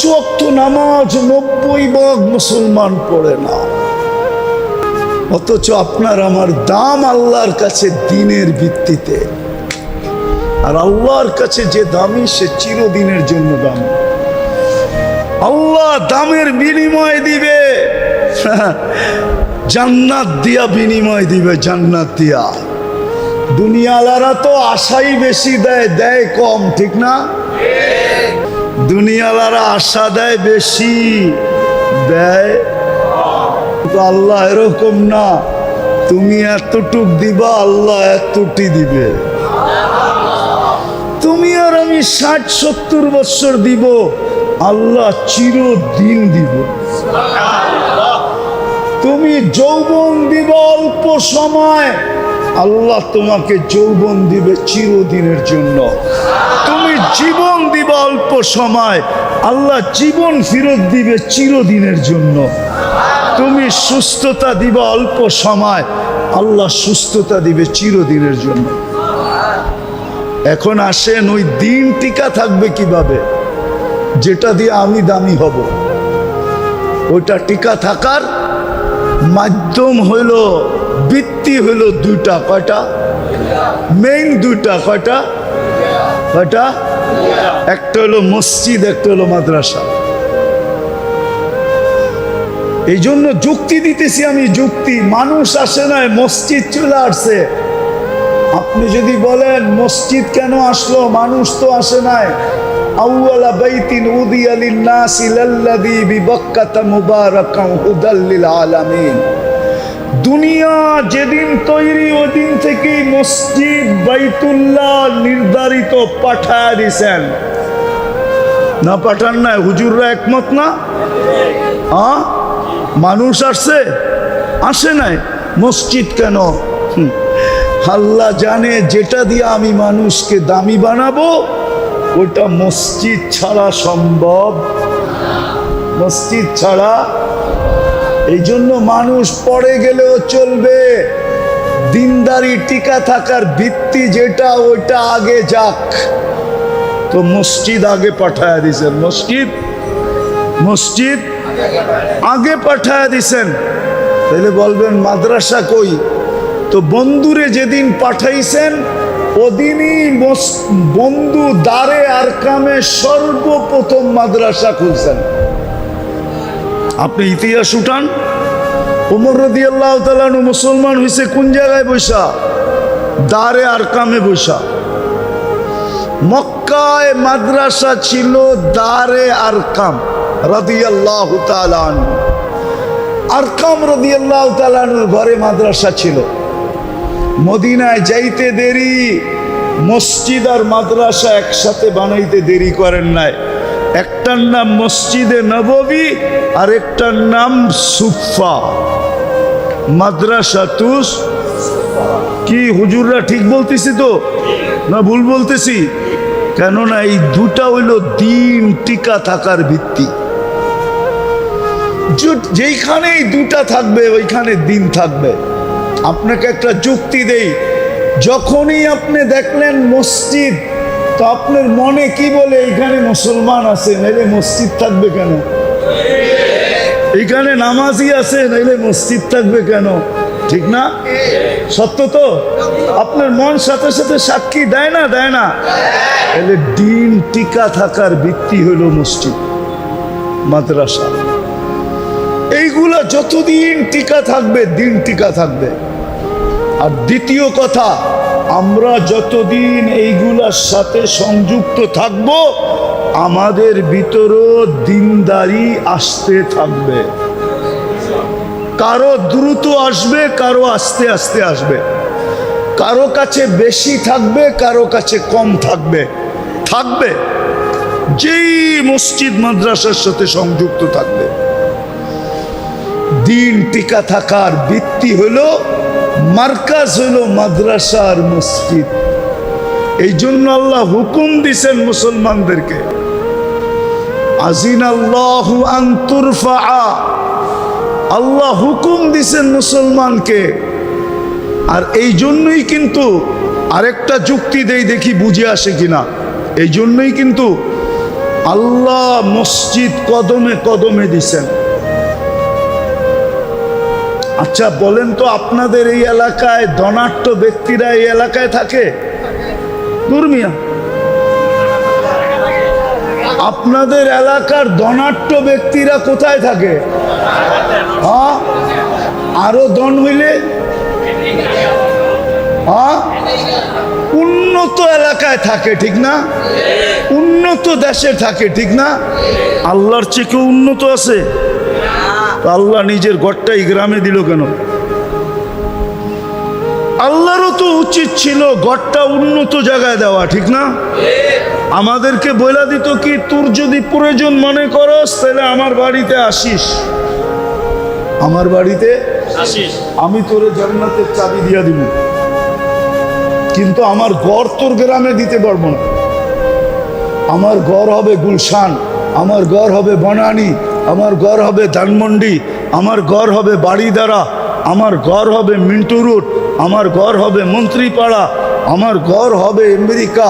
ওয়াক্ত নামাজ 90% মুসলমান পড়ে না, অথচ আপনার আমার দাম আল্লাহর কাছে দিনের ভিত্তিতে। আর আল্লাহর কাছে যে দামি সে চিরদিনের জন্য দামি। আল্লাহ দামের বিনিময় দিবে, জান্নাত দিয়া বিনিময় দিবে, জান্নাত দিয়া। দুনিয়ালারা তো আশাই বেশি দেয়, দেয় কম, ঠিক না? দুনিয়ালারা আশা দেয় বেশি, দেয়। তো আল্লাহ এরকম না, তুমি এতটুক দিবা, আল্লাহ এতটি দিবে। তুমি আর আমি 60-70 বছর দিব, আল্লাহ চিরদিন দিব। তুমি যৌবন দিব অল্প সময়, আল্লাহ তোমাকে যৌবন দিবে চিরদিনের জন্য। তুমি জীবন দিবা অল্প সময়, আল্লাহ জীবন ফেরত দিবে চিরদিনের জন্য। তুমি সুস্থতা দিবা অল্প সময়, আল্লাহ সুস্থতা দিবে চিরদিনের জন্য। এখন আসেন, ওই দিন টিকা থাকবে কিভাবে? যেটা দিয়ে আমি দামি হব, ওইটা টিকা থাকার মাধ্যম হইল, ভিত্তি হইল দুইটা। কয়টা? মেইন দুইটা। কয়টা? কয়টা? একটা হলো মসজিদ, একটা হলো মাদ্রাসা। এই জন্য যুক্তি দিতেছি আমি, যুক্তি। মানুষ আসে নাই, মসজিদ চলে আসছে। আপনি যদি বলেন মসজিদ কেন আসলো, মানুষ তো আসে নাই। আউয়ালা বাইতিন উদিয়া লিন-নাসি লাল্লাযী বিবাক্কাতা মুবারাকান হুদাল লিল আলামিন। দুনিয়া যেদিন তৈরি ওই দিন থেকেই মসজিদ বাইতুল্লাহ নির্ধারিত পাঠায় দিছেন। না পাঠান নাই? হুজুররা একমত না? মানুষ আসছে? আসে নাই। মসজিদ কেন? আল্লাহ জানে যেটা দিয়ে আমি মানুষকে দামি বানাবো ওইটা মসজিদ ছাড়া সম্ভব। মসজিদ ছাড়া। এই জন্য মানুষ পড়ে গেলেও চলবে, দিনদারি টিকা থাকার ভিত্তি যেটা ওইটা আগে যাক। তো মসজিদ আগে পাঠায় দিছেন। মসজিদ আগে পাঠায় দিছেন। তাহলে বলবেন মাদ্রাসা কই? তো বন্ধুরে যেদিন পাঠাইছেন ওদিনই বন্ধু দারে আরকামে সর্বপ্রথম মাদ্রাসা খুলছেন। আপনি ইতিহাস উঠান, ওমর রাদিয়াল্লাহু তাআলা আনহু মুসলমান হয়েছে কোন জায়গায় বৈশা? দারে আরকামে বৈশা। মক্কায় মাদ্রাসা ছিল দারে আরকাম রাদিয়াল্লাহু তাআলা আনহু। আরকাম রাদিয়াল্লাহু তাআলা আনহুর ঘরে মাদ্রাসা ছিল। মদিনায় যাইতে দেরি, মসজিদ আর মাদ্রাসা একসাথে বানাইতে দেরি করেন নাই। একটার নাম মসজিদে নববী আর একটার নাম সুফা। মাদ্রাসাতুস কি হুজুররা ঠিক বলতেছি তো না ভুল বলতেছি? কেননা এই দুটা হইল দিন টিকা থাকার ভিত্তি। যেইখানে এই দুটা থাকবে ওইখানে দিন থাকবে। আপনাকে একটা যুক্তি দেই, যখনই আপনি দেখলেন মসজিদ, তো আপনার মনে কি বলে? এইখানে মুসলমান আছে, নাইলে মসজিদ থাকবে কেন? এইখানে নামাজি আছে, নাইলে মসজিদ থাকবে কেন? ঠিক না? সত্য তো? আপনার মন সাথে সাথে সাক্ষী দেয় না? দেয় না? তাহলে দিন টিকা থাকার ভিত্তি হলো মসজিদ, মাদ্রাসা। এইগুলা যতদিন টিকা থাকবে দিন টিকা থাকবে। আর দ্বিতীয় কথা, আমরা যতদিন এইগুলার সাথে সংযুক্ত থাকব আমাদের ভিতরও দিনদারি আসতে থাকবে। কারো দ্রুত আসবে, কারো আস্তে আস্তে আসবে। কারো কাছে বেশি থাকবে, কারো কাছে কম থাকবে। থাকবে যেই মসজিদ মাদ্রাসার সাথে সংযুক্ত থাকবে। দিন টিকা থাকার ভিত্তি হলো, মার্কাজ হলো মাদ্রাসা আর মসজিদ। এই জন্য আল্লাহ হুকুম দিছেন মুসলমানদেরকে, আজিনাল্লাহু আন তুরফা। আল্লাহ হুকুম দিছেন মুসলমানকে। আর এই জন্যই কিন্তু আরেকটা যুক্তি দেই, দেখি বুঝে আসে কিনা। এই জন্যই কিন্তু আল্লাহ মসজিদ কদমে কদমে দিছেন। আচ্ছা বলেন তো, আপনাদের এই এলাকায় ধনাঢ্য ব্যক্তিরা এই এলাকায় থাকে? দুর্মিয়া, আপনাদের এলাকার ধনাঢ্য ব্যক্তিরা কোথায় থাকে? হ্যাঁ, আরো ধন হইলে হ্যাঁ উন্নত এলাকায় থাকে, ঠিক না? উন্নত দেশে থাকে, ঠিক না? আল্লাহর চেয়ে কেউ উন্নত আছে? আল্লাহ নিজের ঘরটাই গ্রামে দিল কেন? আল্লাহরও তো উচিত ছিল ঘরটা উন্নত জায়গায় দেওয়া, ঠিক না? আমাদেরকে বলে দিত কি, তোর যদি প্রয়োজন মনে করস তাহলে আমার বাড়িতে আসিস, আমার বাড়িতে আসিস, আমি তোরে জান্নাতের চাবি দিয়া দিব, কিন্তু আমার ঘর তোর গ্রামে দিতে পারবো না। আমার ঘর হবে গুলশান, আমার ঘর হবে বনানী, আমার ঘর হবে ধানমন্ডি, আমার ঘর হবে বাড়িদারা, আমার ঘর হবে মিন্টু রোড, আমার ঘর হবে মন্ত্রীপাড়া, আমার ঘর হবে আমেরিকা,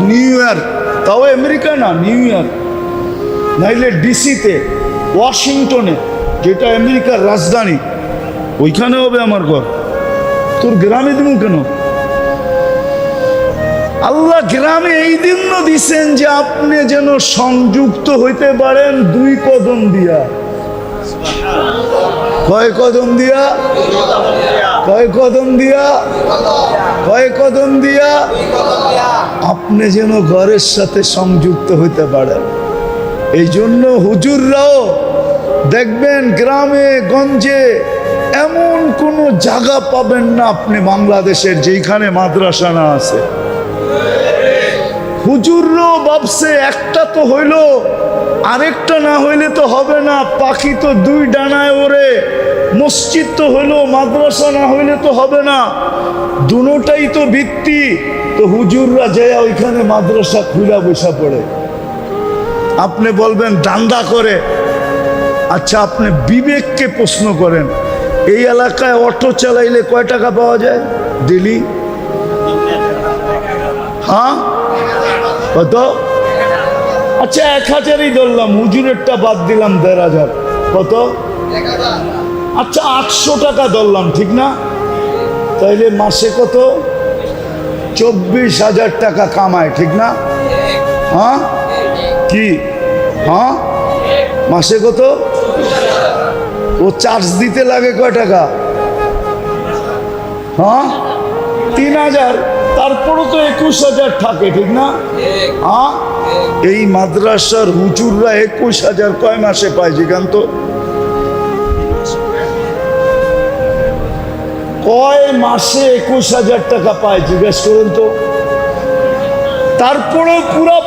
নিউ ইয়র্ক, তাও আমেরিকা না, নিউ ইয়র্ক, নাইলে ডিসিতে, ওয়াশিংটনে, যেটা আমেরিকার রাজধানী, ওইখানে হবে আমার ঘর। তোর গ্রামে দিব কেন? আল্লাহ গ্রামে এই জন্য দিছেন যে আপনি যেন সংযুক্ত হইতে পারেন দুই কদম দিয়া। কয় কদম দিয়া? কয় কদম দিয়া? কয় কদম দিয়া? আপনি যেন ঘরের সাথে সংযুক্ত হইতে পারেন। এই জন্য হুজুররাও দেখবেন গ্রামে গঞ্জে এমন কোনো জায়গা পাবেন না আপনি বাংলাদেশের যেখানে মাদ্রাসা না আছে। হুজুরও ভাবছে একটা তো হইল, আরেকটা না হইলে তো হবে না, পাখি তো দুই ডানায় ওরে, মসজিদ তো হইলো, মাদ্রাসা না হইলে তো হবে না, দুটোটাই তো ভিত্তি। তো হুজুররা যায় ওইখানে মাদ্রাসা খুলে বসা পড়ে। আপনি বলবেন দান্দা করে। আচ্ছা আপনি বিবেককে প্রশ্ন করেন, এই এলাকায় অটো চালাইলে কয় টাকা পাওয়া যায় ডেলি? হ্যাঁ কত? আচ্ছা 1000ই ধরলাম, হুজুরেরটা বাদ দিলাম 1500, কত? আচ্ছা 800 টাকা ধরলাম, ঠিক না? তাইলে মাসে কত? 24,000 টাকা কামায়, ঠিক না? হ্যাঁ কি? হ্যাঁ মাসে কত? ও চার্জ দিতে লাগে কয় টাকা? হ্যাঁ 3000, তারপরও তো 21,000 থাকে, ঠিক না? হ্যাঁ এই মাদ্রাসার হুজুররা 21,000 কয় মাসে পায় জিগান তো? কয় মাসে 21,000 টাকা পায় জিজ্ঞেস করুন তো? তারপরেও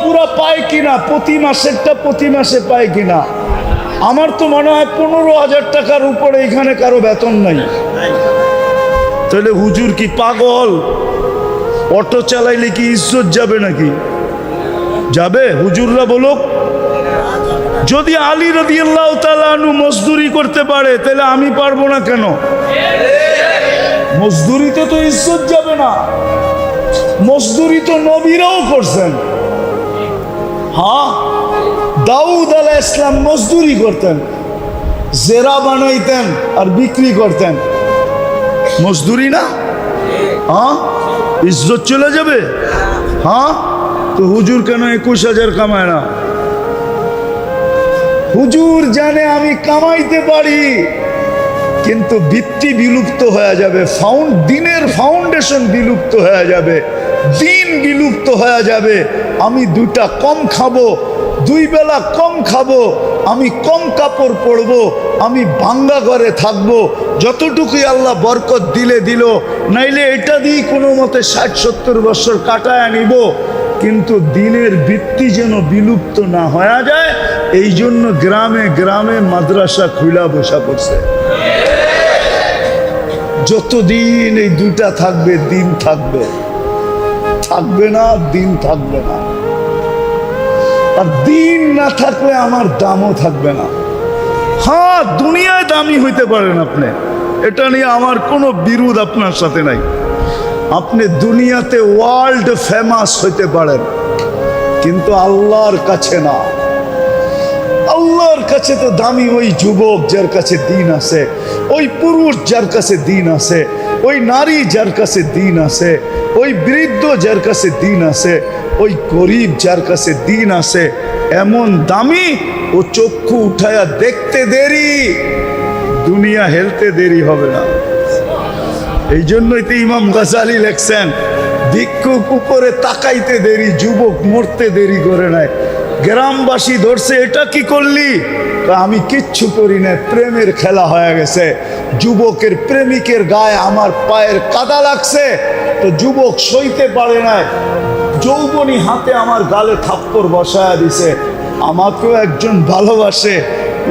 পুরা পায় কিনা, প্রতি মাসেরটা প্রতি মাসে পায় কিনা? আমার তো মনে হয় 15,000 টাকার উপরে এখানে কারো বেতন নাই। তাহলে হুজুর কি পাগল? অটো চালাইলে কি ইজ্জত যাবে নাকি? যাবে? হুজুররা বলুক। যদি আলী রাদিয়াল্লাহু তাআলা আনহু মজদুরি করতে পারে তাহলে আমি পারবো না কেন? মজদুরিতে তো ইজ্জত যাবে না। মজদুরি তো নবীরাও করছেন। হ্যাঁ দাউদ আলাইহিস সালাম মজদুরি করতেন, জেরা বানাইতেন আর বিক্রি করতেন, মজদুরি না? হ্যাঁ ইজ্জত চলে যাবে। হ্যাঁ তো হুজুর কেন 21,000 কামায় না? হুজুর জানে আমি কামাইতে পারি, কিন্তু ভিত্তি বিলুপ্ত হয়ে যাবে, দিনের ফাউন্ডেশন বিলুপ্ত হয়ে যাবে, দিন বিলুপ্ত হয়ে যাবে। আমি দুইটা কম খাবো, 2 বেলা কম খাবো, আমি কম কাপড় পরবো, আমি ভাঙ্গা ঘরে থাকবো, যতটুকুই আল্লাহ বরকত দিলে দিল, নাইলে এটা দিয়ে কোনো মতে 60-70 বছর কাটায় নিব, কিন্তু দিনের ভিত্তি যেন বিলুপ্ত না হয়ে যায়। এই জন্য গ্রামে গ্রামে মাদ্রাসা খুলা বসা করছে। যতদিন এই দুইটা থাকবে দিন থাকবে, থাকবে না দিন থাকবে না। আর দিন না থাকলে আমার দামও থাকবে না। হ্যাঁ দুনিয়ায় দামি হইতে পারেন আপনি, এটা নিয়ে আমার কোনো বিরোধ আপনার সাথে নাই। আপনি দুনিয়াতে ওয়ার্ল্ড ফেমাস হইতে পারেন, কিন্তু আল্লাহর কাছে না। কাছে তো দামি ওই যুবক যার কাছে দিন আছে, ওই পুরুষ যার কাছে দিন আছে, ওই নারী যার কাছে দিন আছে, ওই বৃদ্ধ যার কাছে দিন আছে, ওই গরিব যার কাছে দিন আছে। এমন দামি, ও চক্ষু উঠায়া দেখতে দেরি, দুনিয়া হেলতে দেরি হবে না। এই জন্যই তো ইমাম গাজালি লেখছেন, ভিক্ষুক উপরে তাকাইতে দেরি, যুবক মরতে দেরি করে নাই। গ্রামবাসী ধরছে, এটা কি করলি? আমি কিচ্ছু করি না, প্রেমের খেলা হয়ে গেছে। যুবকের প্রেমিকের গায়ে আমার পায়ের কাদা লাগছে, তো যুবক সইতে পারে না, যৌবনী হাতে আমার গালে থাপ্পড় বসায়া দিছে। আমাকেও একজন ভালোবাসে,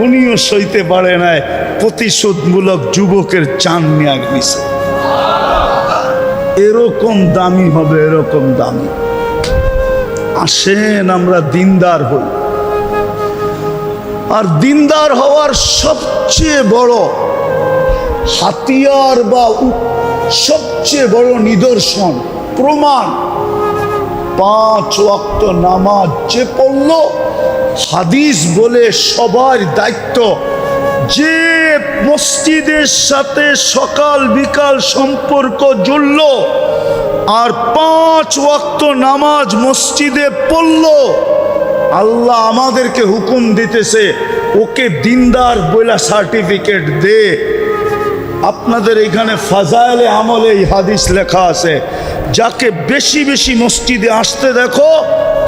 উনিও সইতে পারে নাই, প্রতিশোধমূলক যুবকের জান নিয়ে দিছে। এরকম দামি হবে, এরকম দামি। আসেন আমরা দিনদার হই। আর দিনদার হওয়ার সবচেয়ে বড় হাতিয়ার বা সবচেয়ে বড় নিদর্শন, প্রমাণ, 5 ওয়াক্ত নামাজ যে পড়ল, হাদিস বলে সবার দায়িত্ব, যে মসজিদের সাথে সকাল বিকাল সম্পর্ক জুড়ল আর 5 ওয়াক্ত নামাজ মসজিদে পড়ল, আল্লাহ আমাদেরকে হুকুম দিতেছে, ওকে দিনদার বলে সার্টিফিকেট দে। আপনাদের এখানে ফাজাইলে আমলে এই হাদিস লেখা আছে, যাকে বেশি বেশি মসজিদে আসতে দেখো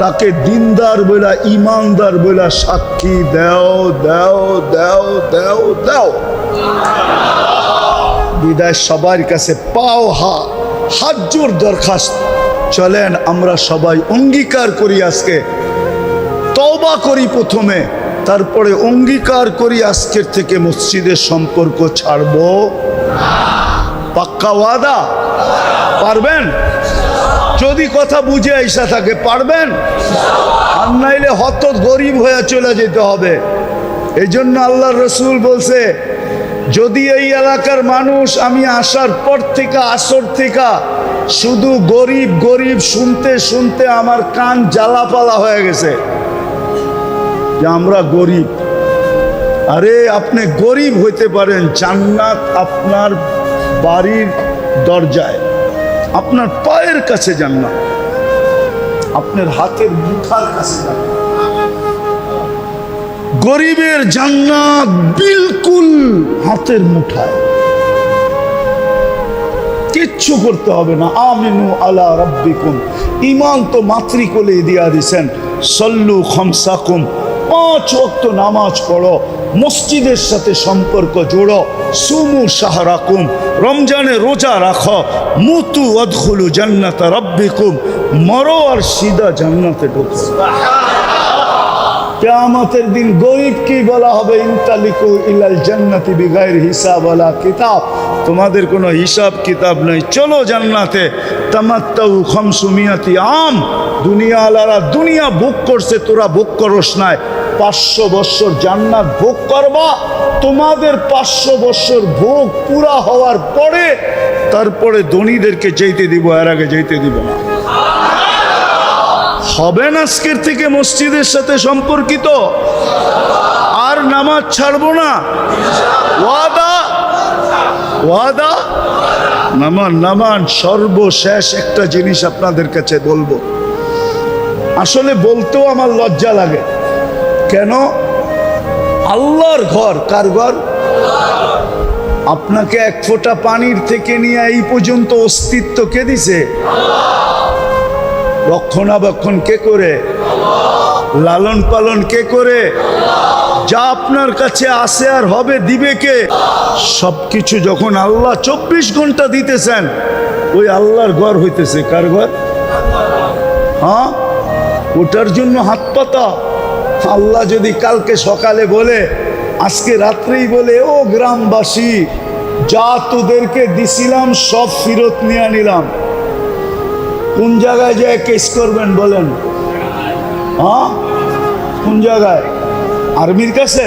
তাকে দিনদার বলে, ইমানদার বলে সাক্ষী দাও দাও দাও দাও দাও। বিদায় সবার কাছে পাও হাত জোর দরখাস্ত, চলেন আমরা সবাই অঙ্গীকার করি, আজকে তওবা করি প্রথমে, তারপরে অঙ্গীকার করি আজকের থেকে মসজিদের সম্পর্ক ছাড়বো। পাক্কা ওয়াদা? পারবেন? যদি কথা বুঝে আইসা থাকে পারবেন, আর নাইলে হত গরিব হয়ে চলে যেতে হবে। এই জন্য আল্লাহ রসুল বলছে, যদি এই এলাকার মানুষ আমি আসার পর থেকে, আসর থেকে শুধু গরিব গরিব শুনতে শুনতে আমার কান জ্বালাপালা হয়ে গেছে যে আমরা গরিব। আরে আপনি গরিব হইতে পারেন, জান্নাত আপনার বাড়ির দরজায়, আপনার পায়ের কাছে জান্নাত, আপনার হাতের মুঠার কাছে জান্নাত। গরিবের জান্নাত বিলকুল হাতের মুঠায়, কিচ্ছু করতে হবে না। আমিনু আলা রাব্বিকুম, ঈমান তো মাতৃকোলে দিয়া দিছেন। সল্লু খামসাকুম, 5 ওয়াক্ত নামাজ পড়ো, মসজিদের সাথে সম্পর্ক জোড়ো। সুমু শাহরাকুম, রমজানে রোজা রাখো। মুতু ওয়াদখুলু জান্নাতা রাব্বিকুম, মরো আর সিধা জান্নাতে ঢোকো। কিয়ামতের দিন গরিব কি বলা হবে? ইনতালিকু ইলাল জান্নাতি বিগাইরি হিসাব ওয়ালা কিতাব, তোমাদের কোনো হিসাব কিতাব নেই, চলো জান্নাতে। তামাত্তাউ 500 আম, দুনিয়া আলারা দুনিয়া ভোগ করছে, তোরা ভোগ করস নাই। 500 বৎসর জান্নাত ভোগ করবা। তোমাদের 500 বৎসর ভোগ পুরা হওয়ার পরে তারপরে ধনীদেরকে যেতে দিব, এর আগে যেতে দিব না। হবেন আজকের থেকে মসজিদের সাথে সম্পর্কিত, আর নামাজ ছাড়বো না। ওয়াদা? ওয়াদা? নামান। সর্বশেষ একটা জিনিস আপনাদের কাছে বলবো, আসলে বলতেও আমার লজ্জা লাগে। কেন? আল্লাহর ঘর। কার ঘর? আপনাকে এক ফোঁটা পানির থেকে নিয়ে এই পর্যন্ত অস্তিত্ব কে দিছে? রক্ষণাবেক্ষণ কে করে? লালন পালন কে করে? যা আপনার কাছে আসে আর হবে দিবে কে? সবকিছু যখন আল্লাহ 24 ঘন্টা দিতেছেন, ওই আল্লাহর ঘর হইতেছে কার ঘর? হ্যাঁ, ওটার জন্য হাত পাতা। আল্লাহ যদি কালকে সকালে বলে, আজকে রাত্রেই বলে, ও গ্রামবাসী, যা তোদেরকে দিছিলাম সব ফেরত নিয়ে নিলাম, কোন জায়গায় যায় কেস করবেন বলেন? হ্যাঁ, কোন জায়গায়? আর্মির কাছে,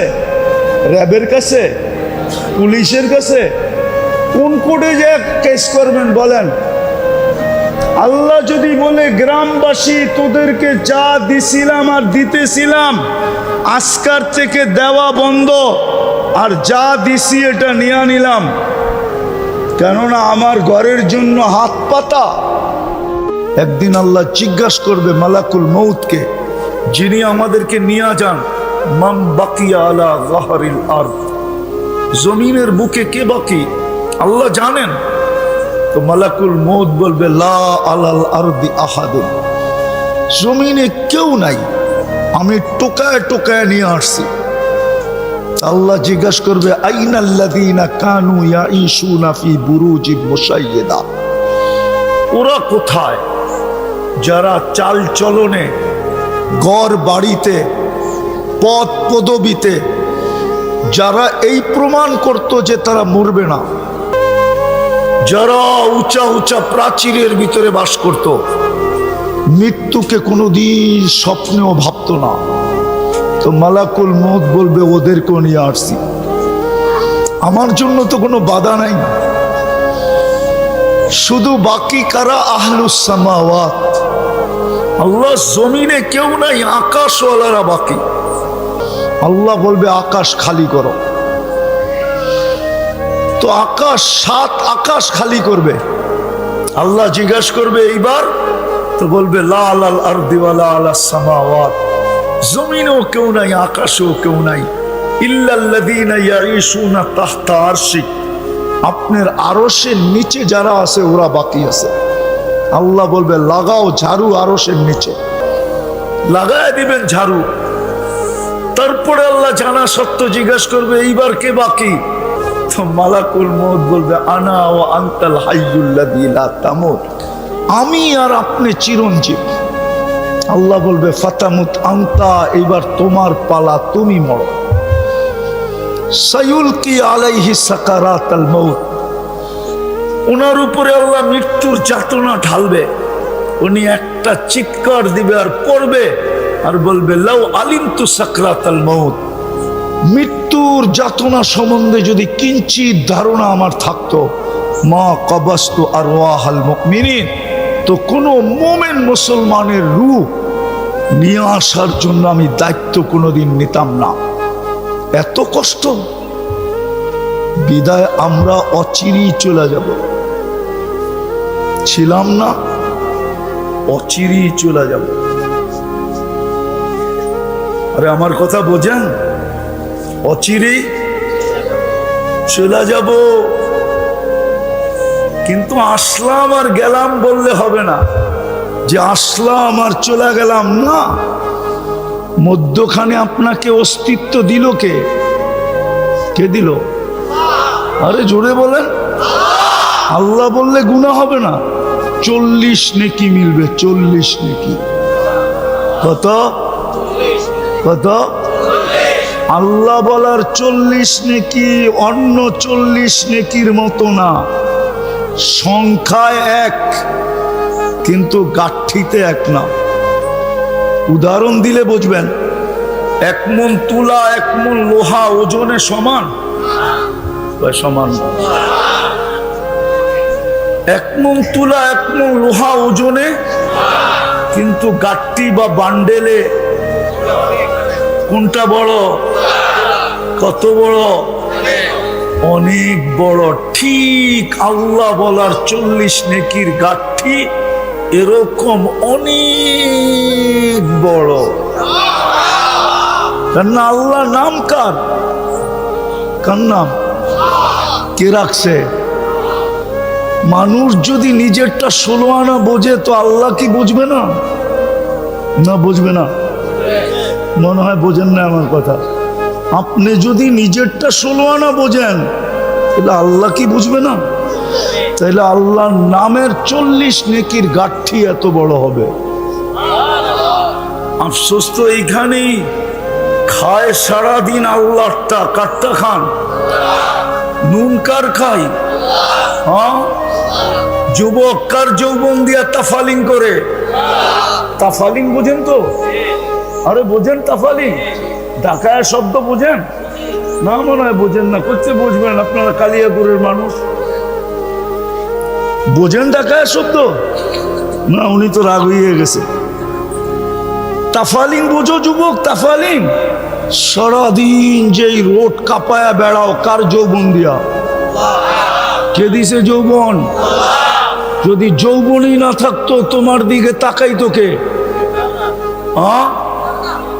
র্যাবের কাছে, পুলিশের কাছে? কোন কোর্টে যায় কেস করবেন বলেন? আল্লাহ যদি বলে গ্রামবাসী তোদেরকে যা দিছিলাম আর দিতেছিলাম আজকার থেকে দেওয়া বন্ধ, আর যা দিছি এটা নিয়ে নিলাম, কেননা আমার ঘরের জন্য হাত পাতা। একদিন আল্লাহ জিজ্ঞাসা করবে মালাকুল মউতকে, যিনি আমাদেরকে নিয়ে যান, মান বাকিয়া আলা যাহরিল আরদ, জমিনের বুকে কে বাকি? আল্লাহ জানেন। তো মালাকুল মউত বলবে লা আলাল আরদি আহাদুন, জমিনে কেউ নাই, আমি টোকায় টোকায় নিয়ে আসছি। আল্লাহ জিজ্ঞাসা করবে আইনাল্লাযীনা কানু ইয়াঈশুনা ফি বুরুজিন মুশাইয়্যিদা, ওরা কোথায় যারা চাল চলনে, গড় বাড়িতে, পদ পদবিতে যারা এই প্রমাণ করত যে তারা মরবে না, যারা উঁচা উঁচা প্রাচীরের ভিতরে বাস করত, মৃত্যুকে কোনোদিন স্বপ্নেও ভাবত না। তো মালাকুল মউত বলবে ওদেরকেও নিয়ে আসছি, আমার জন্য তো কোনো বাধা নাই। শুধু বাকি কারা? আহলুস সামাওয়াত, আল্লাহ জমিনে কেউ নাই, আকাশওয়ালারা বাকি। আল্লাহ বলবে আকাশ খালি করো। তো আকাশ, 7 আকাশ খালি করবে। আল্লাহ জিজ্ঞাসা করবে এইবার, তো বলবে লা আলাল আরদি ওয়ালা আলাস সামাওয়াত, জমিনেও কেউ নাই, আকাশেও কেউ নাই, ইল্লাল্লাযীনা ইয়াঈশুনা তাহতা আরশিক, আপনার আরশের নিচে যারা আছে ওরা বাকি আছে। আল্লাহ বলবে লাগাও ঝাড়ু আরশের নিচে, লাগায় দিবেন ঝাড়ু। তারপরে আল্লাহ জানা সত্য জিজ্ঞাসা করবে এইবার কে বাকি? তো মালাকুল মউত বলবে আনা ওয়া আনতাল হাইয়ুল্লাযী লা তামুত, আমি আর আপনি চিরঞ্জীব। আল্লাহ বলবে ফাতামুত আনতা, এইবার তোমার পালা, তুমি মরো। সায়ুলকি আলাইহি সাকারাতাল মউত, ওনার উপরে আল্লাহ মৃত্যুর যাতনা ঢালবে। উনি একটা চিৎকার দিবে আর পড়বে আর বলবে লাউ আলিমতু সাকরাতাল মউত, মৃত্যুর যাতনা সম্বন্ধে যদি কিঞ্চিত ধারণা আমার থাকতো, মা কবাস্তু আরওয়াহাল মুমিনিন, তো কোনো মোমেন মুসলমানের রূহ নিয়ে আসার জন্য আমি দায়িত্ব কোনোদিন নিতাম না। এত কষ্ট, বিদায় আমরা অচিরেই চলে যাব, ছিলাম না, অচিরেই চলে যাব। আরে আমার কথা বোঝেন, অচিরেই চলে যাব। কিন্তু আসলাম আর গেলাম বললে হবে না, যে আসলাম আর চলে গেলাম না। মধ্যখানে আপনাকে অস্তিত্ব দিল কে? কে দিল? আরে জোরে বলেন। আল্লাহ বললে গুনাহ হবে না, 40 নেকি মিলবে, 40 নেকি। কত? কত? আল্লাহ বলার 40 নেকি অন্য 40 নেকির মতো না, সংখ্যায় এক কিন্তু গাঠিতে এক না। উদাহরণ দিলে বুঝবেন, 1 মণ তুলা 1 মণ লোহা ওজনে সমান? সমান না। 1 মণ তুলা 1 মণ লোহা ওজনে, কিন্তু গাঠি বা বান্ডেলে কোনটা বড়? কত বড়? অনেক বড়। ঠিক আল্লাহ বলার 40 নেকির গাঠি এরকম অনেক বড়। কেন আল্লাহ নাম কার? কার নাম? কে রাখছে? মানুষ যদি নিজেরটা 16 আনা বোঝে তো আল্লাহ কি বুঝবে না? না বুঝবে না? মনে হয় বোঝেন না আমার কথা। আপনি যদি নিজেরটা 16 আনা বোঝেন তাহলে আল্লাহ কি বুঝবে না? তাহলে আল্লাহর নামের 40 নেকির গাঠি এত বড় হবে। আফসোস তো এইখানেই, খায় সারাদিন আল্লাহটা, কাটটা খান, নুন কার খাই? হ্যাঁ, যুবক কার যৌবন দিয়া তাফালিং করে? তাফালিং বোঝেন তো? আরে বোঝেন তাফালিং? ঢাকায় শব্দ বোঝেন না? মনে হয় বোঝেন না, করতে বুঝবেন আপনারা, কালিয়াপুরের মানুষ। বোঝেন ঢাকায় শব্দ? না, উনি তো রাগ হয়ে গেছে। তাফালিং বোঝো যুবক, তাফালিং। সারাদিন যেই রোড কাঁপায়া বেড়াও, কার যৌবন দিয়া? কে দিছে যৌবন? যদি যৌবনই না থাকতো তোমার দিকে তাকাইতো কে? হ্যাঁ,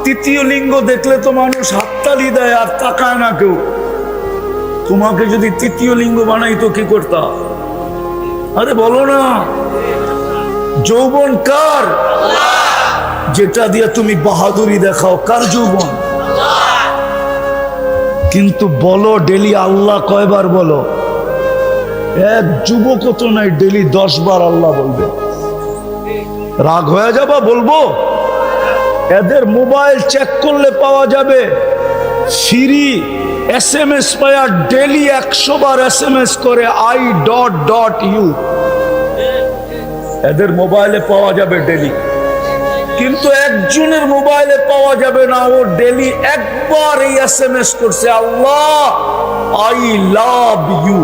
তৃতীয় লিঙ্গ দেখলে তো মানুষ হাততালি দেয় আর তাকায় না কেউ। তোমাকে যদি তৃতীয় লিঙ্গ বানাইতো কি করতা? আরে বলো না। যৌবন কার? যেটা দিয়ে তুমি বাহাদুরি দেখাও, কার যৌবন? কিন্তু বলো ডেলি আল্লাহ কয়বার বলো? এক যুবক তো নাই ডেলি 10 বার আল্লাহ বলবে। রাগ হয়ে যাবা? বলবো। এদের মোবাইল চেক করলে পাওয়া যাবে ফ্রি SMS পায়া ডেলি 100 বার SMS করে I.U। এদের মোবাইলে পাওয়া যাবে ডেলি, কিন্তু একজনের মোবাইলে পাওয়া যাবে না। ও ডেলি একবার এই SMS করছে, আল্লাহ I love you।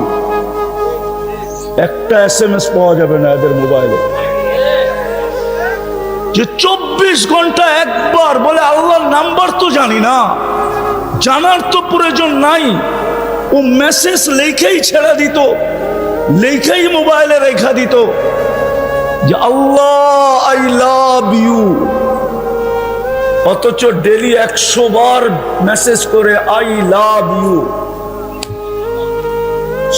একটা SMS পাওয়া যাবে না এদের মোবাইলে। যে 24 ঘন্টা একবার বলে আল্লাহর নাম্বার তো জানি না, জানার তো প্রয়োজন নাই। ও মেসেজ লেখেই ছেড়ে দিত, লেখেই মোবাইলে রেখা দিত যে আল্লাহ আই লাভ ইউ। অথচ ডেলি 100 বার মেসেজ করে আই লাভ ইউ।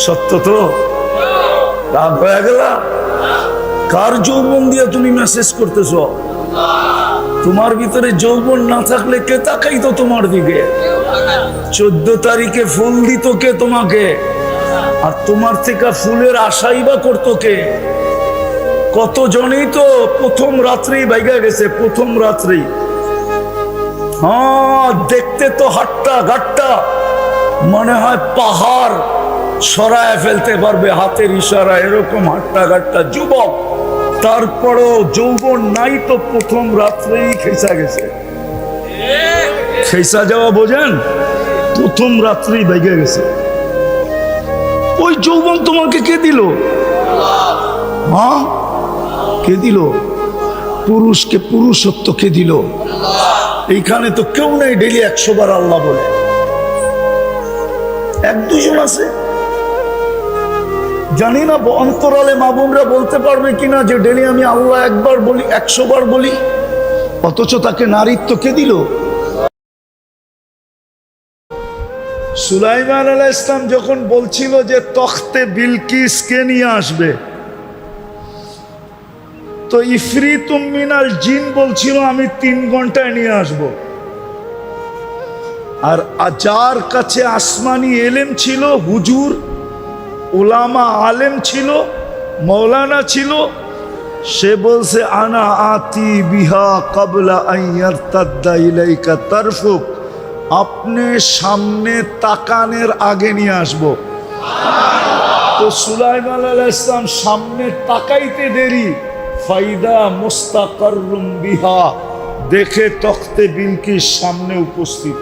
সত্য তো? রাগ হয়ে গেল? কার যৌবন দিয়ে তুমি মেসেজ করতেছ? তোমার ভিতরে যৌবন না থাকলে কে তাকাইতো তোমার দিকে? 14 তারিখে ফুল দিত কে তোমাকে? আর তোমার থেকে ফুলের আশাই বা করতো কে? কতজনই তো প্রথম রাত্রি বাইগা গেছে, প্রথম রাত্রি। হ্যাঁ, দেখতে তো হাট্টা ঘাট্টা মনে হয় পাহাড় সরায় ফেলতে পারবে হাতের ইশারা, এরকম হাট্টা ঘাট্টা যুবক। তারপরও যৌবন নাই তো প্রথম রাত্রেই খেসা গেছে। খেসা যাওয়া বোঝেন? প্রথম রাত্রেই বাইগা গেছে। ওই যৌবন তোমাকে কে দিল? হ্যাঁ, কে দিল? পুরুষকে পুরুষত্ব কে দিল? এইখানে তো কেউ নাই ডেলি 100 বার আল্লাহ বলে। 1-2 আছে, জানি না অন্তরালে মা বোনরা বলতে পারবে কিনা যে ডেলি আমি আল্লাহ একবার বলি, 100 বার বলি। অথচ তাকে নারীত্ব কে দিল? সুলাইমান আলাইহিস সালাম যখন বলছিল যে তখতে বিলকিস কে নিয়ে আসবে, তো ইফরিতুম মিনাল জিন বলছিল আমি 3 ঘন্টায় নিয়ে আসব। আর যার কাছে আসমানি এলেম ছিল, হুজুর উলামা আলেম ছিল, মৌলানা ছিল, সে বলছে আনা আতি বিহা ক্বাবলা আন ইয়ারতাদ্দা ইলাইকা তারফুক, আপনি সামনে তাকানের আগে নিয়ে আসব। তো সুলাইমান আলাইহিস সালাম সামনে তাকাইতে দেরি, ফাইদা মুস্তাকাররুম বিহা, দেখে তখতে বিলকিস সামনে উপস্থিত।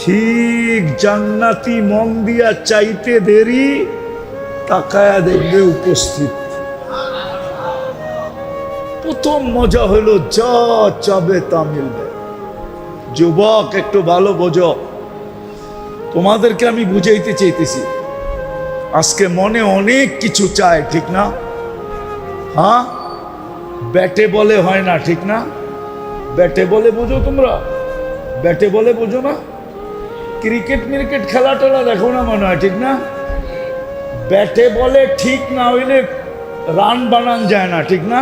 ঠিক জান্নাতি মন দিয়া চাইতে দেরি, তাকায়া দেখবে উপস্থিত। প্রথম মজা হলো যা চাবে তা মিলবে। যুবক একটু ভালো বোঝো, তোমাদেরকে আমি বুঝাইতে চাইতেছি। আজকে মনে অনেক কিছু চায়, ঠিক না? হ্যাঁ, ব্যাটে বলে হয় না, ঠিক না? ব্যাটে বলে বোঝো তোমরা? ব্যাটে বলে বোঝো না? ক্রিকেট মিরিকেট খেলা টেলা দেখো না মনে হয়, ঠিক না? ব্যাটে বলে ঠিক না হইলে রান বানান যায় না, ঠিক না?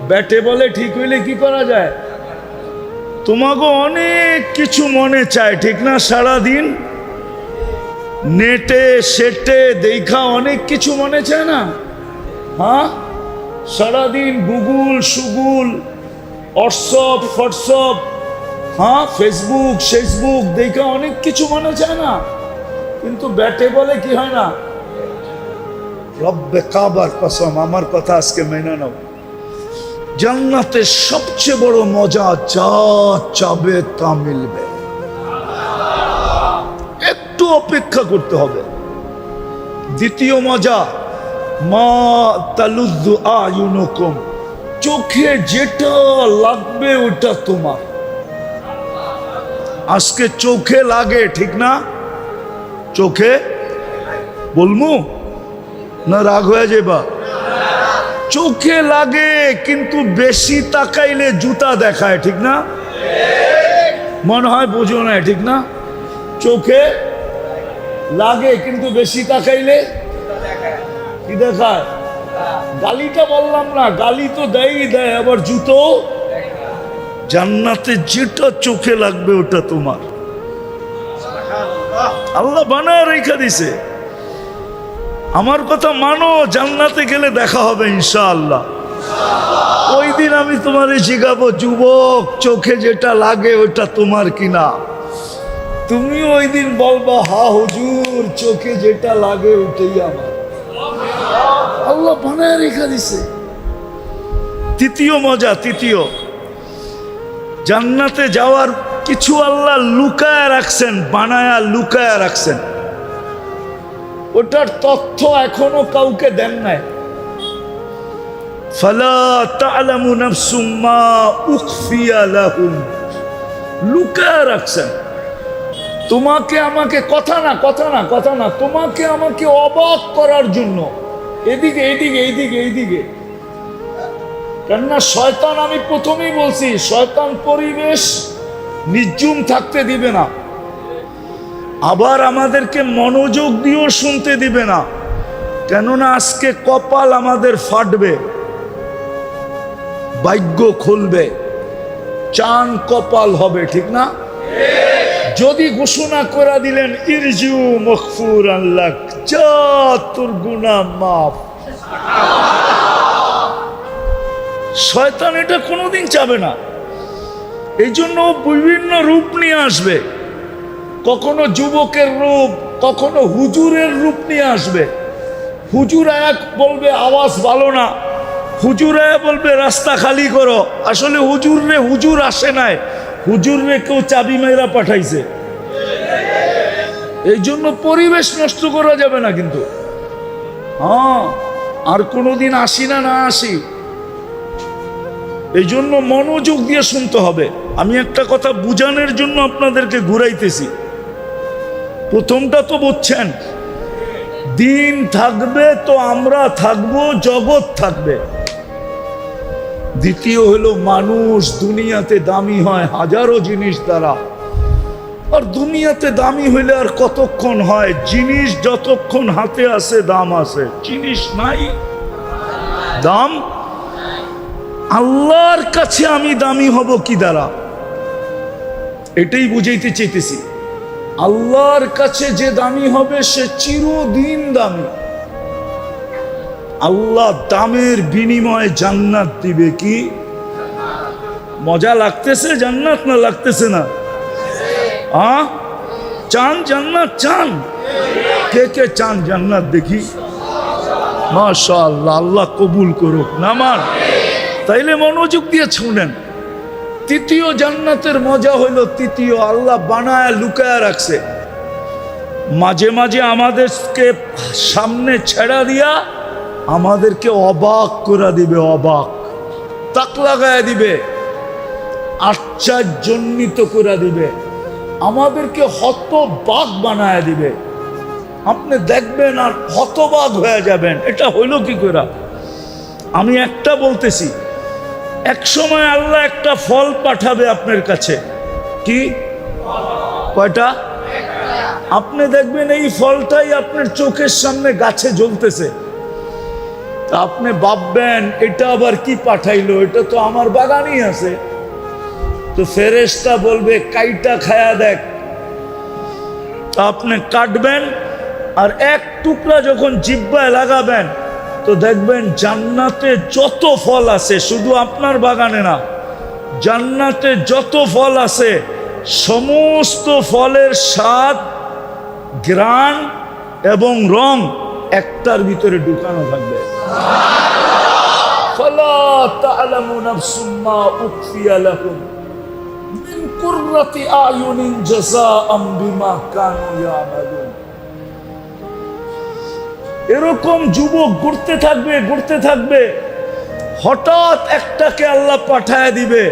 ব্যাটে বলে ঠিক হইলে কি করা যায়? তোমাকে অনেক কিছু মনে চায়, ঠিক না? সারাদিন নেটে সেটে দেখা অনেক কিছু মনে চায় না? হ্যাঁ, সারাদিন গুগল সুগুল হোয়াটসঅ্যাপ হোয়াটসঅ্যাপ, হ্যাঁ ফেসবুক দেখা অনেক কিছু মনে চায় না? কিন্তু ব্যাটে বলে কি হয় না? রব্বে কাবার কসম, আমার কথা আজকে মেনে নাও। জান্নাতের সবচেয়ে বড় মজা, যা চাবে তা মিলবে। একটু অপেক্ষা করতে হবে। দ্বিতীয় মজা, মা তালুদ্দু আয়ুনুকুম, চোখে যেটা লাগবে ওটা তোমার। আজকে চোখে লাগে, ঠিক না? চোখে বলমু না রাগ হয়ে যাবা? চোখে লাগে, কিন্তু বেশি তাকাইলে জুতা দেখায়, ঠিক না? মনে হয় বুঝো না, ঠিক না? চোখে লাগে কিন্তু বেশি তাকাইলে কি দেখায়? গালিটা বললাম না, গালি তো দেয়ই দেয়, আবার জুতো। জান্নাতে যেটা চোখে লাগবে ওটা তোমার। আল্লাহ বানায় রেখে দিছে। আমার কথা মানো, জান্নাতে গেলে দেখা হবে ইনশাআল্লাহ। ওই দিন আমি তোমারে শিখাবো, যুবক চোখে যেটা লাগে ওটা তোমার কিনা। তুমি ওই দিন বলবা, হা হুজুর, চোখে যেটা লাগে ওটাই আমার। আল্লাহ বানায় রেখে দিছে। তৃতীয় মজা, তৃতীয়, জান্নাতে যাওয়ার কিছু আল্লাহ লুকায় রাখছেন, বানায়া লুকায় রাখছেন। ওটার তথ্য এখনো কাউকে দেন নাই। ফালা তা'লামু নাফসুম মা উখফিয়া লাহুম, লুকায় রাখছেন। তোমাকে আমাকে কথা না, তোমাকে আমাকে অবাক করার জন্য। এদিকে এদিকে এইদিকে এইদিকে, কেননা শয়তান, আমি প্রথমেই বলছি, শয়তান পরিবেশ নির্জুম থাকতে দিবে না, আবার আমাদেরকে মনোযোগ দিয়েও শুনতে দিবে না। কেননা আজকে কপাল আমাদের ফাটবে, ভাগ্য খুলবে, চান কপাল হবে, ঠিক না? যদি ঘোষণা করে দিলেন ইরজিউ মাগফুরান লাক, যা তোর গুনাহ মাফ, শয়তান এটা কোনোদিন চাবে না। এই জন্য বিভিন্ন রূপ নিয়ে আসবে, কখনো যুবকের রূপ, কখনো হুজুরের রূপ নিয়ে আসবে। হুজুর এক বলবে আওয়াজ ভালো না, হুজুর বলবে রাস্তা খালি করো। আসলে হুজুর আসে নাই, হুজুরে কেউ চাবি মেরা পাঠাইছে। এই জন্য পরিবেশ নষ্ট করা যাবে না কিন্তু। হ্যাঁ, আর কোনোদিন আসি না আসি, এই জন্য মনোযোগ দিয়ে শুনতে হবে। আমি একটা কথা বুঝানোর জন্য আপনাদেরকে ঘুরাইতেছি। প্রথমটা তো বুঝছেন, দিন থাকবে তো আমরা থাকবো, জগৎ থাকবে। দ্বিতীয় হলো, মানুষ দুনিয়াতে দামি হয় হাজারো জিনিস দ্বারা, আর দুনিয়াতে দামি হইলে আর কতক্ষণ হয়? জিনিস যতক্ষণ হাতে আছে দাম আছে, জিনিস নাই দাম। আল্লাহর কাছে আমি দামি হব কি দ্বারা? এটাই বুঝাইতে চাইতেছি। আল্লাহর কাছে যে দামি হবে সে চিরদিন দামি। আল্লাহ দামের বিনিময়ে জান্নাত দিবে। কি মজা লাগতেছে? জান্নাত না লাগতেছে না? চান জান্নাত? চান? কে কে চান জান্নাত? দেখি। মাশাআল্লাহ, আল্লাহ কবুল করুক। নামান, তাইলে মনোযোগ দিয়ে শুনেন। তৃতীয় জান্নাতের মজা হইল, তৃতীয় আল্লাহ বানায় লুকায় রাখছে। মাঝে মাঝে আমাদেরকে সামনে ছেড়া দিয়া আমাদেরকে অবাক করে দিবে, অবাক, তাক লাগায় দিবে, আশ্চর্যজনিত করে দিবে, আমাদেরকে হতবাক বানায় দিবে। আপনি দেখবেন আর হতবাক হয়ে যাবেন, এটা হইল কি করে? আমি একটা বলতেছি, এক সময় আল্লাহ একটা ফল পাঠাবে আপনার কাছে। কি? কয়টা? আপনি দেখবেন এই ফলটাই আপনার চোখের সামনে গাছে জ্বলতেছে। তা আপনি ভাববেন এটা আবার কি পাঠাইলো, এটা তো আমার বাগানই আছে। তো ফেরেশতা বলবে কাইটা খায়া দেখ। তা আপনি কাটবেন, আর এক টুকরা যখন জিহ্বায় লাগাবেন তো দেখবেন জান্নাতে যত ফল আছে, শুধু আপনার বাগানে না, জান্নাতে যত ফল আছে সমস্ত ফলের স্বাদ, ঘ্রাণ এবং রং একটার ভিতরে ঢুকানো থাকবে। ফালা তা'লামু নাফসুম মা উখফিয়া লাহুম মিন কুররাতি আয়ুনিন জাযাআম বিমা কানু ইয়ামালুন। এরকম যুবক ঘুরতে থাকবে ঘুরতে থাকবে, হঠাৎ একটাকে আল্লাহ পাঠায় দিবে,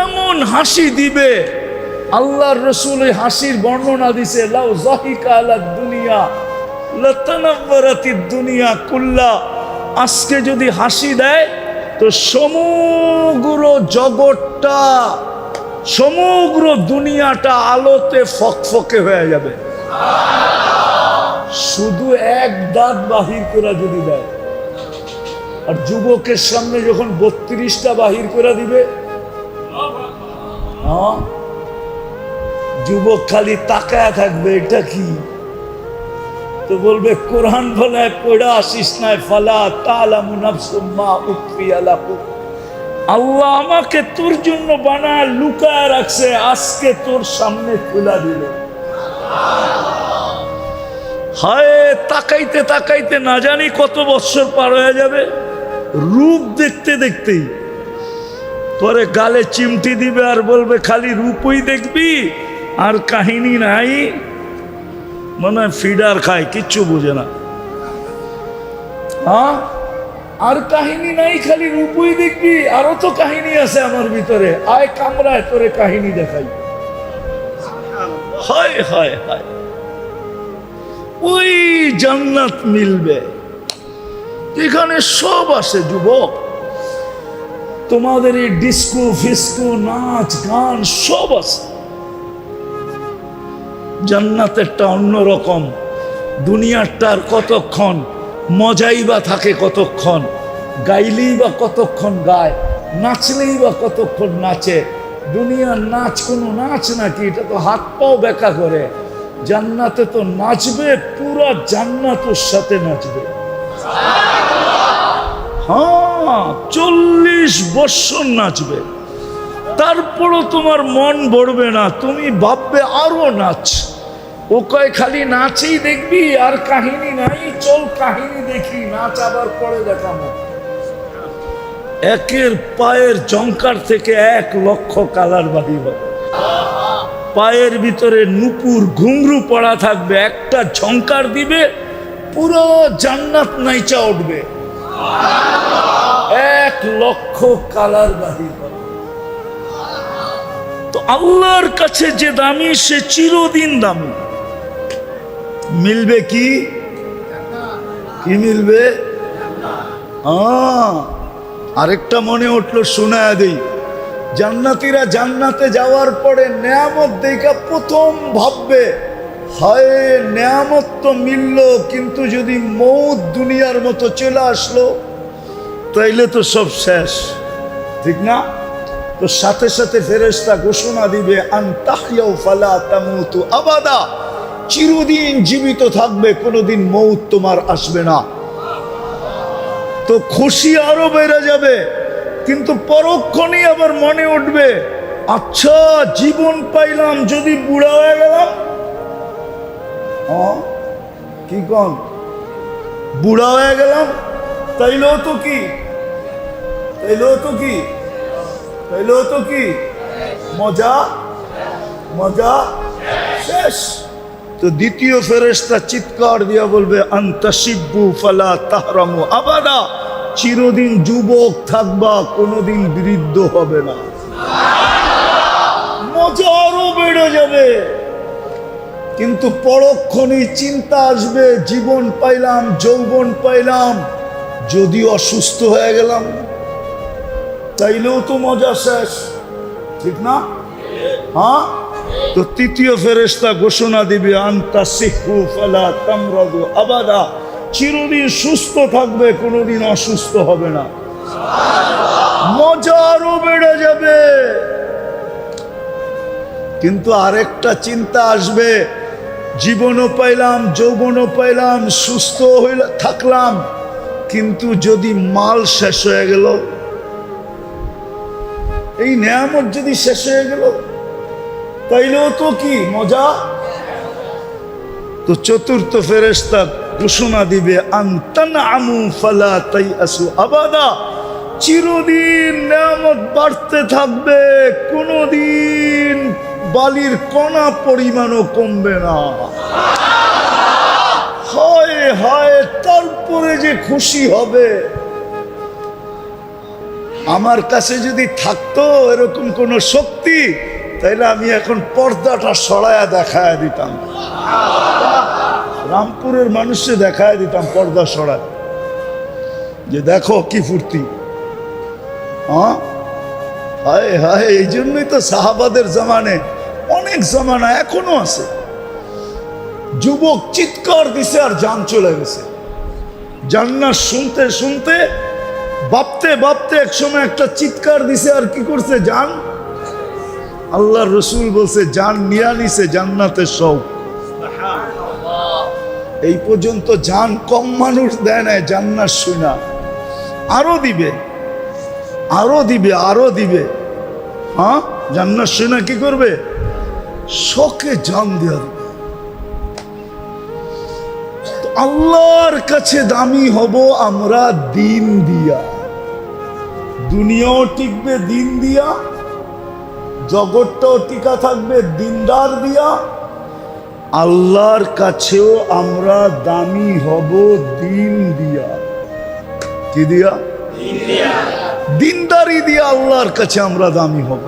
এমন হাসি দিবে। আল্লাহর রাসূল এই হাসির বর্ণনা দিছে, লাউ যাহিকা আলা দুনিয়া লাতানাওয়ারাতিদ দুনিয়া কুল্লা। আজকে যদি হাসি দেয় তো সমগ্র জগৎটা, সমগ্র দুনিয়াটা আলোতে ফকফকে হয়ে যাবে। শুধু এক দাঁত বাহির করে যদি দেয়, আর যুবকের সামনে যখন 32টা বাহির করে দিবে, যুবক খালি তাকায় থাকবে, এটা কি? তো বলবে কোরআন বলে পড়া আসিস নাই, ফালা তালামু নাফসুম মা উখফিয়া লাহুম। আল্লাহ আমাকে তোর জন্য বানায় লুকায় রাখছে, আজকে তোর সামনে খুলে দিল। হায়, তাকাইতে তাকাইতে না জানি কত বছর পার হয়ে যাবে, রূপ দেখতে দেখতেই। পরে গালে চিমটি দিবে আর বলবে খালি রূপই দেখবি আর কাহিনী নাই। মনে হয় ফিডার খায়, কিচ্ছু বুঝে না। হ্যাঁ, আর কাহিনী নাই, খালি রূপই দেখবি। আরো তো কাহিনী আছে আমার ভিতরে, আয় কামরায় তোরে কাহিনী দেখাই। হায় হায় হায়, ওই জান্নাত মিলবে এখানে সব আছে যুবক। তোমাদের এই ডিস্কো ফিস্কো নাচ গান সব আছে। জান্নাতেরটা অন্যরকম, দুনিয়ারটার কতক্ষণ মজাই বা থাকে, কতক্ষণ গাইলেই বা কতক্ষণ গায়, নাচলেই বা কতক্ষণ নাচে। দুনিয়ার নাচ কোনো নাচ নাকি? এটা তো হাত পাও বেঁকা করে। জান্নাতে তো নাচবে, পুরা জান্নাতের সাথে নাচবে। হ্যাঁ, 40 বছর নাচবে, তারপরও তোমার মন ভরবে না, তুমি ভাববে আরো নাচ। ও কয় খালি নাচেই দেখবি আর কাহিনী নাই, চল কাহিনী দেখি, নাচ আবার পরে দেখাবো। একের পায়ের জঙ্কার থেকে 1 লক্ষ কালার বাড়ি হবে। পায়ের ভিতরে নুপুর ঘুংরু পড়া থাকবে, একটা ঝঙ্কার দিবে পুরো জান্নাত নাইচা উঠবে। 1 লক্ষ কালার বাহির হবে। তো আল্লাহর কাছে যে দামি, সে চিরদিন দামি। মিলবে কি? কি মিলবে? আরেকটা মনে উঠলো, শোনায় দেই। জান্নাতীরা জান্নাতে যাওয়ার পরে নেয়ামত দেখা প্রথম ভাববে, হায় নেয়ামত তো মিলল, কিন্তু যদি মৌত দুনিয়ার মতো চলে আসলো তাইলে তো সব শেষ, ঠিক না? তো সাথে সাথে ফেরেশতা ঘোষণা দিবে, আন তাহইয়াউ ফালা তামুতু আবাদা, চিরদিন জীবিত থাকবে, কোনোদিন মৌত তোমার আসবে না। তো খুশি আরো বেড়ে যাবে, কিন্তু পরক্ষণেই আবার মনে উঠবে, আচ্ছা জীবন পাইলাম, যদি বুড়া হয়ে গেলাম? কি কন, বুড়া হয়ে গেলাম তাইলেও তো কি, তাইলেও তো কি, তাইলেও তো কি মজা, মজা শেষ। তো দ্বিতীয় ফেরেশতা চিৎকার দিয়া বলবে, আনতাশিব্বু ফালা তাহরামু আবাদা, চিরদিন যুবক থাকবা, কোনোদিন বৃদ্ধ হবে না। মজা আরো বেড়ে যাবে, কিন্তু পরক্ষণেই চিন্তা আসবে, জীবন পাইলাম, যৌবন পাইলাম, যদি অসুস্থ হয়ে গেলাম তাইলেও তো মজা শেষ, ঠিক না? হ্যাঁ, তো তৃতীয় ফেরেশতা ঘোষণা দিবে, আনতাসিহু ফালা তামরাদু আবাদা, চিরদিন সুস্থ থাকবে, কোনোদিন অসুস্থ হবে না। মজা আরো বেড়ে যাবে, কিন্তু আরেকটা চিন্তা আসবে, জীবনও পাইলাম, যৌবনও পাইলাম, সুস্থ হইলে থাকলাম, কিন্তু যদি মাল শেষ হয়ে গেল, এই নেয়ামত যদি শেষ হয়ে গেল তাইলেও তো কি মজা। তো চতুর্থ ফেরেশতা ঘোষণা দিবে, আনতানআমু ফালা তাইআসু আবাদা, চিরদিন নেয়ামত বাড়তে থাকবে, কোনদিন বালির কণা পরিমাণও কমবে না। হায় হায়, তারপরে যে খুশি হবে। আমার কাছে যদি থাকতো এরকম কোন শক্তি, তাইলে আমি এখন পর্দাটা সরায়া দেখায় দিতাম, রামপুরের মানুষে দেখায় দিতাম পর্দা সরায়, যে দেখো কি ফুর্তি। হ্যাঁ, হায় হায়, এই জন্যই তো সাহাবাদের জামানে, অনেক জামানা এখনো আছে, যুবক চিৎকার দিছে আর জান চলে গেছে। জান্নাত শুনতে শুনতে ভাবতে ভাবতে একসময় একটা চিৎকার দিছে আর কি করছে, জান। আল্লাহর রসুল বলছে জান নিয়া নিছে জান্নাতের শৌক। এই পর্যন্ত জান কম মানুষ দেয় নাই জান্নাত শুনা, আরো দিবে, আরো দিবে, আরো দিবে। হ্যাঁ, জান্নাত শুনা কি করবে, শখে জান দেওয়া দিবে। আল্লাহর কাছে দামি হব আমরা দিন দিয়া, দুনিয়াও টিকবে দিন দিয়া, জগৎটাও টিকা থাকবে দিনদার দিয়া, আল্লাহর কাছেও আমরা দামি হব দিন দিয়া। কি দিয়া? দিনদারি দিয়া আল্লাহর কাছে আমরা দামি হব।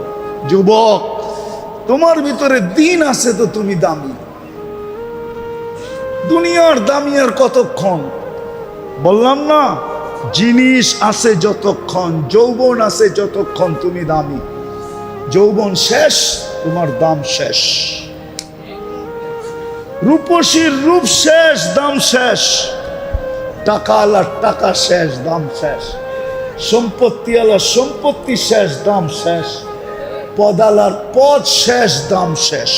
যুবক, তোমার ভিতরে দিন আছে তো তুমি দামি। দুনিয়ার দামি আর কতক্ষণ? বললাম না, জিনিস আছে যতক্ষণ, যৌবন আছে যতক্ষণ তুমি দামি। যৌবন শেষ, তোমার দাম শেষ। রূপসীর রূপ শেষ, দাম শেষ। টাকা আলার টাকা শেষ, দাম শেষ। সম্পত্তি আলার সম্পত্তি শেষ, দাম শেষ। পদ আলার পদ শেষ, দাম শেষ।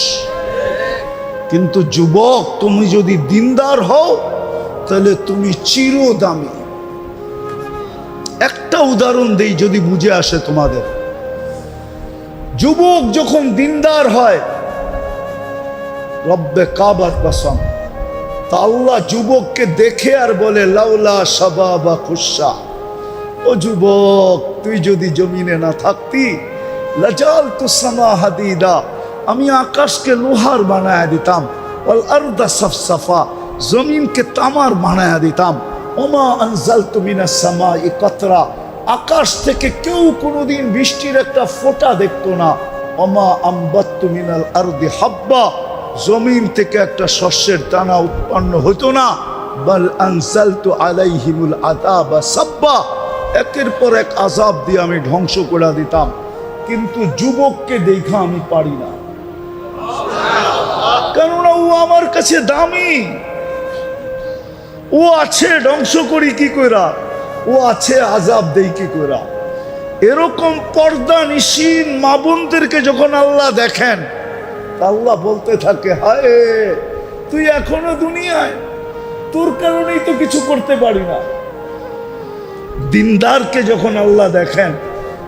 কিন্তু যুবক, তুমি যদি দিনদার হও তাহলে তুমি চিরদামি। একটা উদাহরণ দেই যদি বুঝে আসে তোমাদের। যুবক যখন দিনদার হয়, রব্বে কাবার কসম, তা আল্লাহ যুবককে দেখে আর বলে লাউলা শাবাবা খুশা, ও যুবক, তুই যদি জমিনে না থাকতি, লাজালতু সামা হাদিদা, আমি আকাশকে লোহার বানায়া দিতাম, ওয়াল আরদা সাফসাফা, জমিনকে তামার বানায়া দিতাম, ওমা আনজালতু মিনাস সামাই কাতরা, আকাশ থেকে কেউ কোনোদিন বৃষ্টির একটা ফোঁটা দেখতো না, ওমা আম্বাত্তু মিনাল আরদি হাব্বা, জমিন থেকে একটা শস্যের দানা উৎপন্ন হতো না, বাল আনজালতু আলাইহিমুল আযাবা সাব্বা, একের পর এক আযাব দিয়ে আমি ধ্বংস করে দিতাম। কিন্তু যুবককে দেখা আমি পারি না, কেননা ও আমার কাছে দামি। ও আছে ধ্বংস করি কি কইরা, ও আছে আযাব দেই কি কইরা। এরকম পর্দা নিশীন মা বোনদেরকে যখন আল্লাহ দেখেন, আল্লাহ বলতে থাকে, হায় তুই এখনো দুনিয়ায়, তোর কারণেই তো কিছু করতে পারি না। দিনদারকে যখন আল্লাহ দেখেন,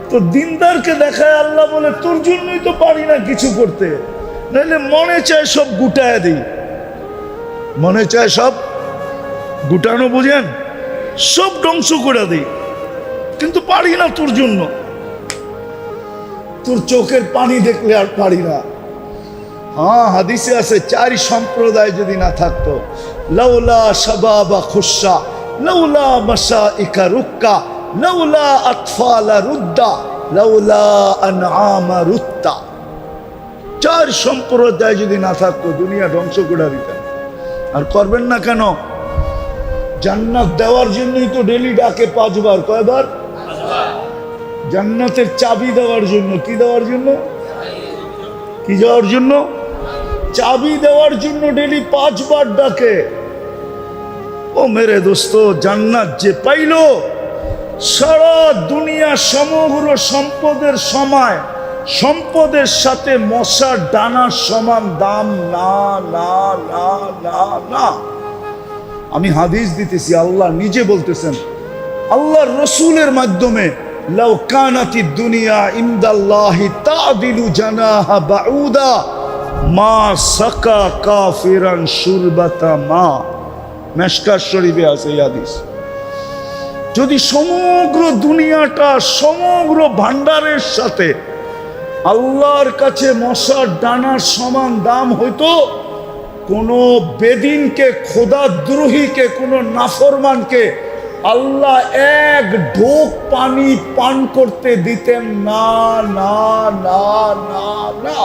তো দিনদারকে দেখায় আল্লাহ বলে, তোর জন্যই তো পারি না কিছু করতে, নাহলে মনে চায় সব গুটায় দিই। মনে চায় সব গুটানো, বুঝেন, সব ধ্বংস করে দিই, কিন্তু পারি না তোর জন্য। তোর চোখের পানি দেখলে আর পারি না। হ্যাঁ, হাদিসে আছে, চারি সম্প্রদায় যদি না থাকতো, লাউলা শাবাবা খুশা, লাউলা মাশাইকা রুক্কা, লাউলা আতফালা রুদ্দা, লাউলা আনআমা রুত্তা। চার সম্প্রদায় যদি না থাকতো, দুনিয়া ধ্বংস করে দিতেন। আর করবেন না কেন? জান্নাত দেওয়ার জন্যই তো ডেলি ডাকে 5 বার। কয়বার? জান্নাতের চাবি দেওয়ার জন্য। কি দেওয়ার জন্য? কি দেওয়ার জন্য? চাবি দেওয়ার জন্য ডেলি 5 বার ডাকে। ও মেরে দোস্ত, জান্নাত যে পাইল, সারা দুনিয়া সমগ্র সম্পদের সময়, সম্পদের সাথে মশার ডানার সমান দাম না, না, না, না, না। আমি হাদিস দিতেছি, আল্লাহ নিজে বলতেছেন, আল্লাহর রসুলের মাধ্যমে, লাউ কানাতিদ দুনিয়া ইনদাল্লাহি তাদিলু জানাহা বাউদা মা সাকা কাফিরান শুরবাতা মা। মেশকাত শরীফে আছে এই হাদিস। যদি সমগ্র দুনিয়াটা সমগ্র ভান্ডারের সাথে আল্লাহর কাছে মশার ডানার সমান দাম হইতো, কোনো বেদিনকে, খোদাদ্রোহীকে, কোনো নাফরমানকে আল্লাহ এক ঢোক পানি পান করতে দিতেন না, না, না, না, না।